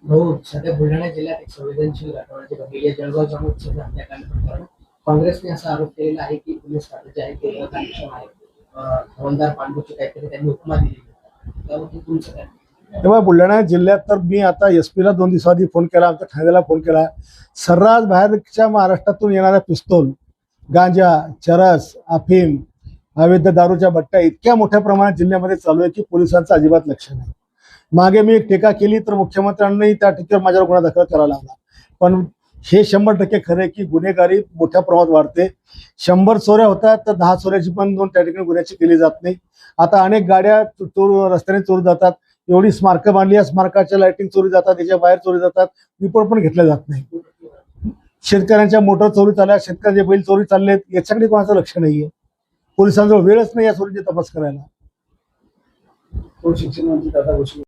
भाऊ, सध्या बुलढाणा जिल्ह्यात एक संवेदनशील घटना जी घडली आहे. जळगाव जम्मूच्या हत्याकांड प्रकरण. काँग्रेसने असा आरोप केलेला आहे की पोलीस खाते जे आहे ते कार्यक्षम आहे. हवालदार पांडुची काहीतरी त्यांनी उपमा दिली. त्याबद्दल तुमचं काय? तेव्हा बुलढाणा जिल्ह्यात तर मी आता एसपीला 2 दिवसाआधी फोन केला, आमच्या ठाण्याला फोन केला. सर्रास बाहेरच्या महाराष्ट्रातून येणाऱ्या पिस्तूल, गांजा, चरस, अफीम, अवैध दारूच्या भट्ट्या इतक्या मोठ्या प्रमाणात जिल्ह्यामध्ये चालू आहे की पोलिसांचं अजिबात लक्ष नाही. मागे मी एक टीका केली तर मुख्यमंत्र्यांनी त्या टीकेवर माझ्यावर गुन्हा दाखल करायला लावला. पण हे 100% खरं आहे की गुन्हेगारी मोठ्या प्रमाणात वाढते. 100 चोऱ्या होतात तर 10 चोऱ्याची पण नोंद त्या ठिकाणी गुन्ह्याची केली जात नाही. आता अनेक गाड्या रस्त्याने चोरी जातात. एवढी स्मारकं बांधली, या स्मारकाच्या लाईटिंग चोरी जातात, त्याच्या बाहेर चोरी जातात, विपर पण घेतले जात नाही. शेतकऱ्यांच्या मोटर चोरी चालल्या, शेतकऱ्याचे बैल चोरी चाललेत, याच्याकडे कोणाचं लक्ष नाहीये. पोलिसांजवळ वेळच नाही या चोरीचे तपास करायला. शिक्षण मंत्री दादा भुसे